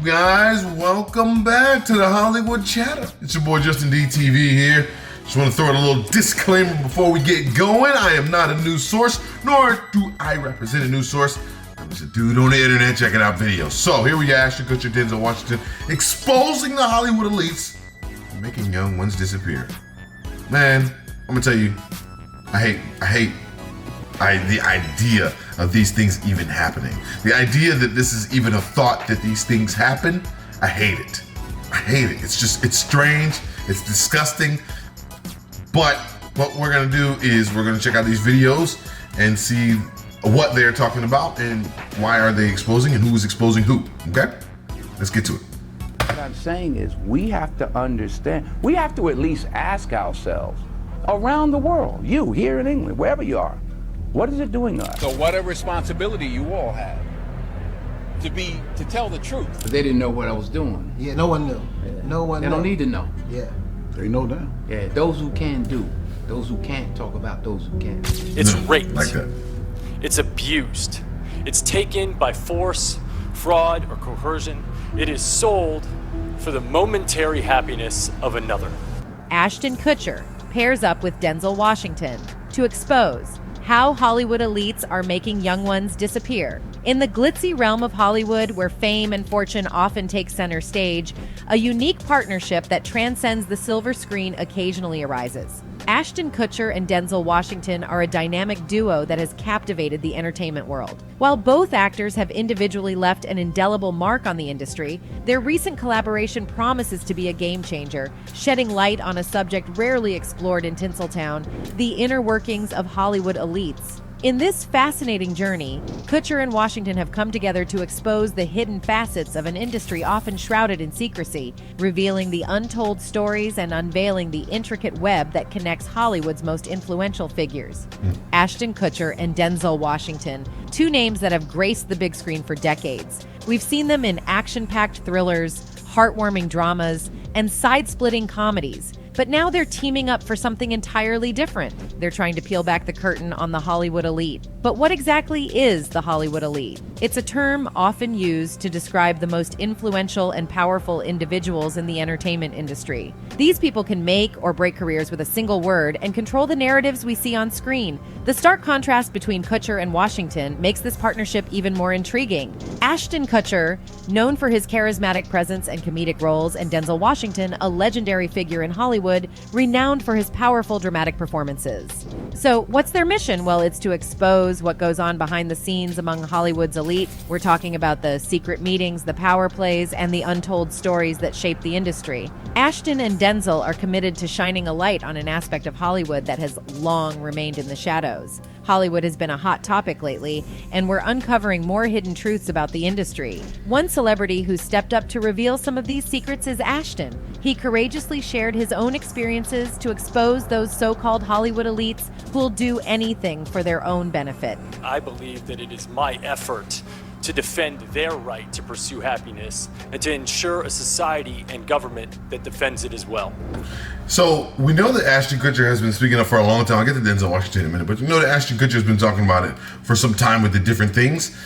guys? Welcome back to the Hollywood Chatter. It's your boy Justin DTV here. Just want to throw in a little disclaimer before we get going. I am not a news source, nor do I represent a news source. I'm just a dude on the internet checking out videos. So here we go, Ashton, Kutcher, Denzel, Washington, exposing the Hollywood elites and making young ones disappear. Man, I'm gonna tell you, I hate the idea of these things even happening. The idea that this is even a thought that these things happen, I hate it. I hate it. It's strange, it's disgusting. But what we're gonna do is we're gonna check out these videos and see what they're talking about and why are they exposing and who is exposing who, okay? Let's get to it. What I'm saying is we have to understand, we have to at least ask ourselves, around the world, you here in England, wherever you are, what is it doing to us? So what a responsibility you all have to tell the truth. But they didn't know what I was doing. Yeah, no one knew. Yeah. No one They knew. don't need to know. Yeah. They know that. Yeah, those who can do. Those who can't talk about those who can. It's raped. Like that. It's abused. It's taken by force, fraud, or coercion. It is sold for the momentary happiness of another. Ashton Kutcher pairs up with Denzel Washington to expose how Hollywood elites are making young ones disappear. In the glitzy realm of Hollywood, where fame and fortune often take center stage, a unique partnership that transcends the silver screen occasionally arises. Ashton Kutcher and Denzel Washington are a dynamic duo that has captivated the entertainment world. While both actors have individually left an indelible mark on the industry, their recent collaboration promises to be a game changer, shedding light on a subject rarely explored in Tinseltown, the inner workings of Hollywood elites. In this fascinating journey, Kutcher and Washington have come together to expose the hidden facets of an industry often shrouded in secrecy, revealing the untold stories and unveiling the intricate web that connects Hollywood's most influential figures. Ashton Kutcher and Denzel Washington, two names that have graced the big screen for decades. We've seen them in action-packed thrillers, heartwarming dramas, and side-splitting comedies. But now they're teaming up for something entirely different. They're trying to peel back the curtain on the Hollywood elite. But what exactly is the Hollywood elite? It's a term often used to describe the most influential and powerful individuals in the entertainment industry. These people can make or break careers with a single word and control the narratives we see on screen. The stark contrast between Kutcher and Washington makes this partnership even more intriguing. Ashton Kutcher, known for his charismatic presence and comedic roles, and Denzel Washington, a legendary figure in Hollywood, renowned for his powerful dramatic performances. So what's their mission? Well, it's to expose what goes on behind the scenes among Hollywood's elite. We're talking about the secret meetings, the power plays, and the untold stories that shape the industry. Ashton and Denzel are committed to shining a light on an aspect of Hollywood that has long remained in the shadows. Hollywood has been a hot topic lately, and we're uncovering more hidden truths about the industry. One celebrity who stepped up to reveal some of these secrets is Ashton. He courageously shared his own experiences to expose those so-called Hollywood elites who'll do anything for their own benefit. I believe that it is my effort to defend their right to pursue happiness and to ensure a society and government that defends it as well. So we know that Ashton Kutcher has been speaking up for a long time. I'll get to Denzel Washington in a minute, but you know that Ashton Kutcher has been talking about it for some time with the different things.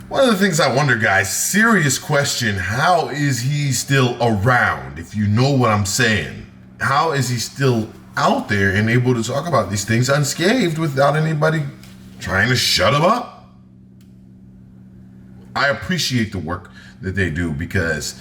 One of the things I wonder, guys, serious question, how is he still around, if you know what I'm saying? How is he still out there and able to talk about these things unscathed without anybody trying to shut him up? I appreciate the work that they do because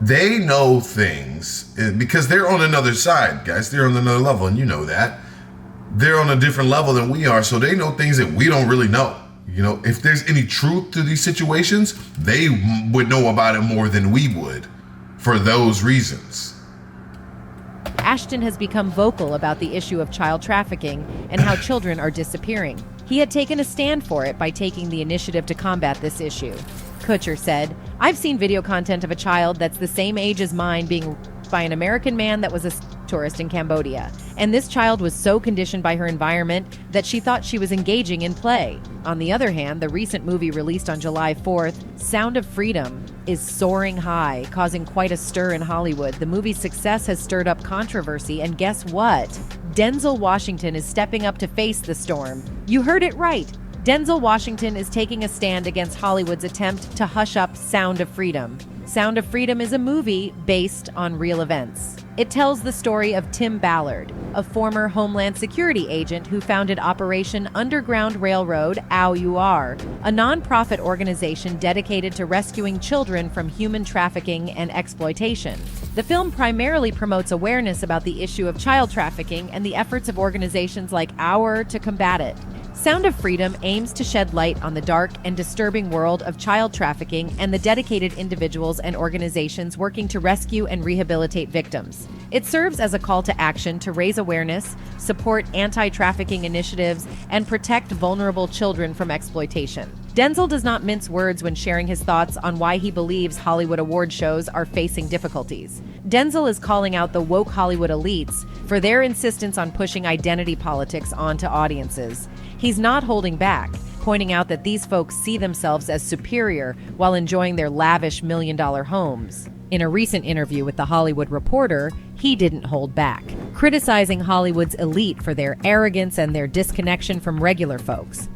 they know things, because they're on another side, guys. They're on another level, and you know that. They're on a different level than we are, so they know things that we don't really know. You know, if there's any truth to these situations, they would know about it more than we would for those reasons. Ashton has become vocal about the issue of child trafficking and how children are disappearing. He had taken a stand for it by taking the initiative to combat this issue. Kutcher said, "I've seen video content of a child that's the same age as mine being raped by an American man that was a tourist in Cambodia. And this child was so conditioned by her environment that she thought she was engaging in play." On the other hand, the recent movie released on July 4th, Sound of Freedom, is soaring high, causing quite a stir in Hollywood. The movie's success has stirred up controversy, and guess what? Denzel Washington is stepping up to face the storm. You heard it right. Denzel Washington is taking a stand against Hollywood's attempt to hush up Sound of Freedom. Sound of Freedom is a movie based on real events. It tells the story of Tim Ballard, a former Homeland Security agent who founded Operation Underground Railroad OUR, a nonprofit organization dedicated to rescuing children from human trafficking and exploitation. The film primarily promotes awareness about the issue of child trafficking and the efforts of organizations like OUR to combat it. Sound of Freedom aims to shed light on the dark and disturbing world of child trafficking and the dedicated individuals and organizations working to rescue and rehabilitate victims. It serves as a call to action to raise awareness, support anti-trafficking initiatives, and protect vulnerable children from exploitation. Denzel does not mince words when sharing his thoughts on why he believes Hollywood award shows are facing difficulties. Denzel is calling out the woke Hollywood elites for their insistence on pushing identity politics onto audiences. He's not holding back, pointing out that these folks see themselves as superior while enjoying their lavish million-dollar homes. In a recent interview with The Hollywood Reporter, he didn't hold back, criticizing Hollywood's elite for their arrogance and their disconnection from regular folks.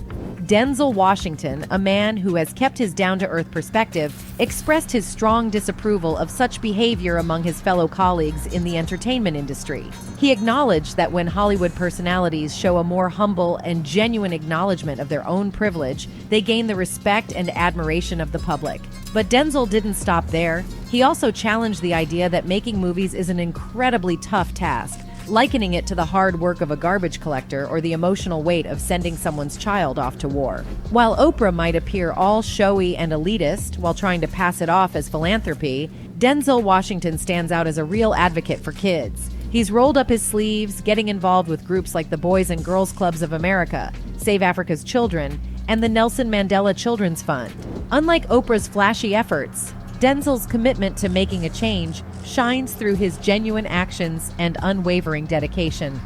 Denzel Washington, a man who has kept his down-to-earth perspective, expressed his strong disapproval of such behavior among his fellow colleagues in the entertainment industry. He acknowledged that when Hollywood personalities show a more humble and genuine acknowledgement of their own privilege, they gain the respect and admiration of the public. But Denzel didn't stop there. He also challenged the idea that making movies is an incredibly tough task, likening it to the hard work of a garbage collector or the emotional weight of sending someone's child off to war. While Oprah might appear all showy and elitist while trying to pass it off as philanthropy, Denzel Washington stands out as a real advocate for kids. He's rolled up his sleeves, getting involved with groups like the Boys and Girls Clubs of America, Save Africa's Children, and the Nelson Mandela Children's Fund. Unlike Oprah's flashy efforts, Denzel's commitment to making a change shines through his genuine actions and unwavering dedication.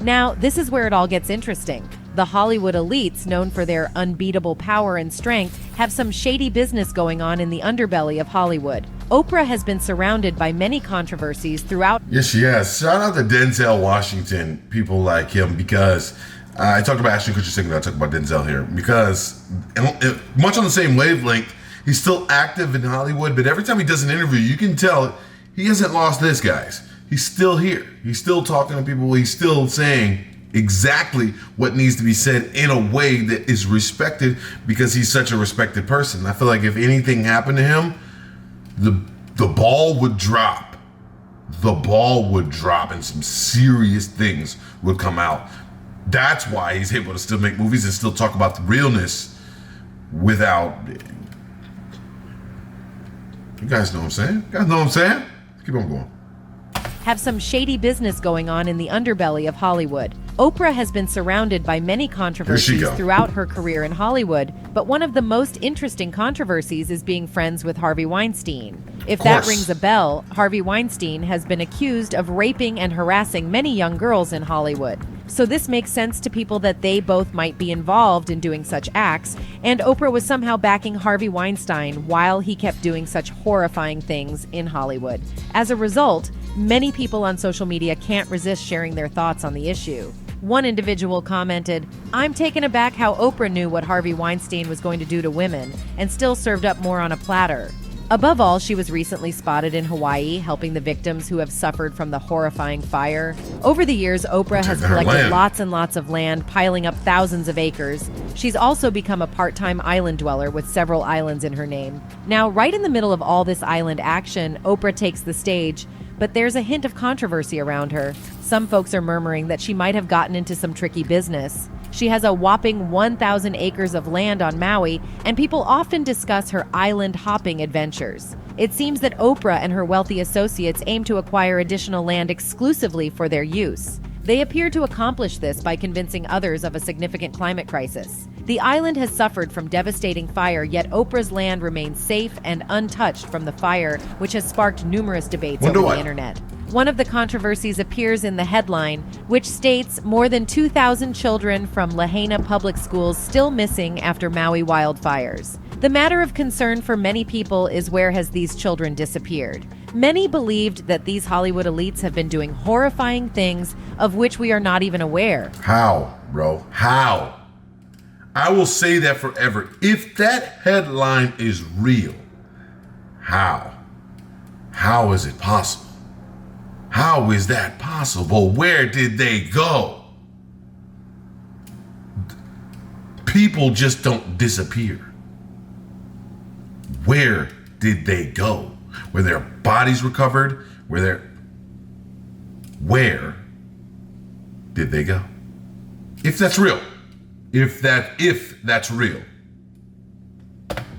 Now, this is where it all gets interesting. The Hollywood elites, known for their unbeatable power and strength, have some shady business going on in the underbelly of Hollywood. Oprah has been surrounded by many controversies throughout. Yes, she has. Shout out to Denzel Washington, people like him, because I talked about Ashton Kutcher segment, I talked about Denzel here, because much on the same wavelength, he's still active in Hollywood, but every time he does an interview, you can tell he hasn't lost this, guys. He's still here. He's still talking to people. He's still saying exactly what needs to be said in a way that is respected because he's such a respected person. I feel like if anything happened to him, the ball would drop. The ball would drop and some serious things would come out. That's why he's able to still make movies and still talk about the realness without... You guys know what I'm saying? You guys know what I'm saying? Keep on going. Have some shady business going on in the underbelly of Hollywood. Oprah has been surrounded by many controversies throughout her career in Hollywood, but one of the most interesting controversies is being friends with Harvey Weinstein. If that rings a bell, Harvey Weinstein has been accused of raping and harassing many young girls in Hollywood. So this makes sense to people that they both might be involved in doing such acts, and Oprah was somehow backing Harvey Weinstein while he kept doing such horrifying things in Hollywood. As a result, many people on social media can't resist sharing their thoughts on the issue. One individual commented, "I'm taken aback how Oprah knew what Harvey Weinstein was going to do to women and still served up more on a platter." Above all, she was recently spotted in Hawaii helping the victims who have suffered from the horrifying fire. Over the years, Oprah has collected lots and lots of land, piling up thousands of acres. She's also become a part-time island dweller with several islands in her name. Now, right in the middle of all this island action, Oprah takes the stage, but there's a hint of controversy around her. Some folks are murmuring that she might have gotten into some tricky business. She has a whopping 1,000 acres of land on Maui, and people often discuss her island hopping adventures. It seems that Oprah and her wealthy associates aim to acquire additional land exclusively for their use. They appear to accomplish this by convincing others of a significant climate crisis. The island has suffered from devastating fire, yet Oprah's land remains safe and untouched from the fire, which has sparked numerous debates over the internet. One of the controversies appears in the headline, which states more than 2,000 children from Lahaina public schools still missing after Maui wildfires. The matter of concern for many people is where has these children disappeared? Many believed that these Hollywood elites have been doing horrifying things of which we are not even aware. How, bro? How? I will say that forever. If that headline is real, how? How is it possible? How is that possible? Where did they go? People just don't disappear. Where did they go? Were their bodies recovered? Where did they go? If that's real. If that's real.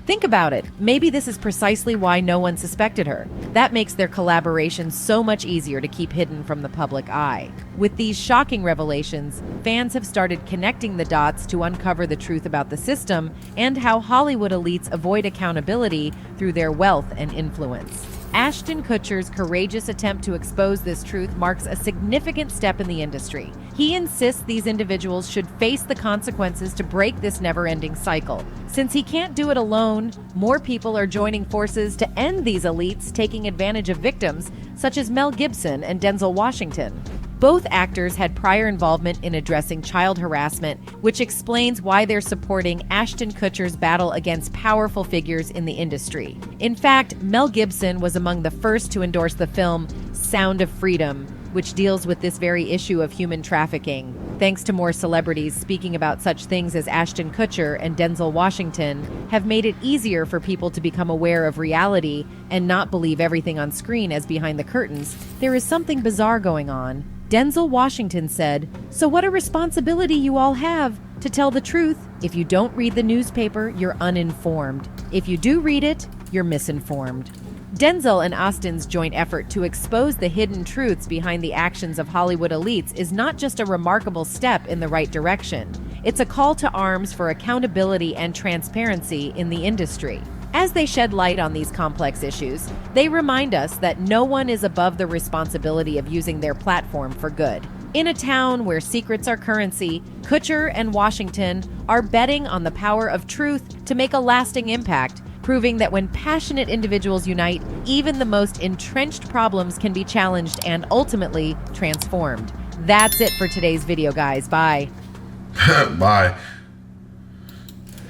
Think about it. Maybe this is precisely why no one suspected her. That makes their collaboration so much easier to keep hidden from the public eye. With these shocking revelations, fans have started connecting the dots to uncover the truth about the system and how Hollywood elites avoid accountability through their wealth and influence. Ashton Kutcher's courageous attempt to expose this truth marks a significant step in the industry. He insists these individuals should face the consequences to break this never-ending cycle. Since he can't do it alone, more people are joining forces to end these elites taking advantage of victims, such as Mel Gibson and Denzel Washington. Both actors had prior involvement in addressing child harassment, which explains why they're supporting Ashton Kutcher's battle against powerful figures in the industry. In fact, Mel Gibson was among the first to endorse the film Sound of Freedom, which deals with this very issue of human trafficking. Thanks to more celebrities speaking about such things as Ashton Kutcher and Denzel Washington have made it easier for people to become aware of reality and not believe everything on screen as behind the curtains. There is something bizarre going on. Denzel Washington said, "So what a responsibility you all have to tell the truth. If you don't read the newspaper, you're uninformed. If you do read it, you're misinformed." Denzel and Ashton's joint effort to expose the hidden truths behind the actions of Hollywood elites is not just a remarkable step in the right direction. It's a call to arms for accountability and transparency in the industry. As they shed light on these complex issues, they remind us that no one is above the responsibility of using their platform for good. In a town where secrets are currency, Kutcher and Washington are betting on the power of truth to make a lasting impact, proving that when passionate individuals unite, even the most entrenched problems can be challenged and ultimately transformed. That's it for today's video, guys. Bye. Bye.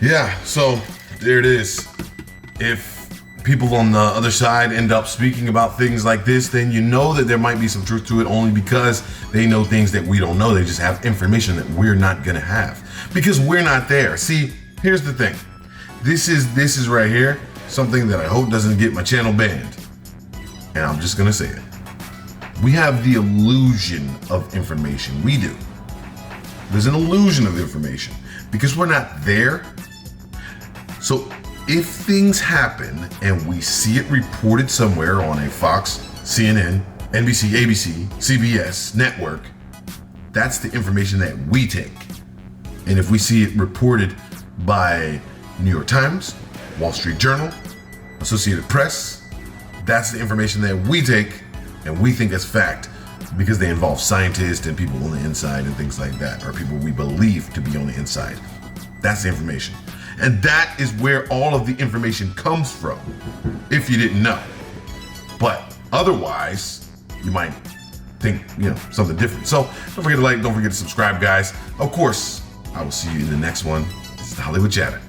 Yeah, so there it is. If people on the other side end up speaking about things like this, then you know that there might be some truth to it, only because they know things that we don't know. They just have information that we're not gonna have because we're not there. See, here's the thing. This is right here something that I hope doesn't get my channel banned. And I'm just gonna say it. We have the illusion of information. We do. There's an illusion of information because we're not there. So if things happen and we see it reported somewhere on a Fox, CNN, NBC, ABC, CBS network, that's the information that we take. And if we see it reported by New York Times, Wall Street Journal, Associated Press, that's the information that we take and we think is fact because they involve scientists and people on the inside and things like that, or people we believe to be on the inside. That's the information. And that is where all of the information comes from, if you didn't know. But otherwise, you might think, something different. So don't forget to like, don't forget to subscribe, guys. Of course, I will see you in the next one. This is the Hollywood Chatter.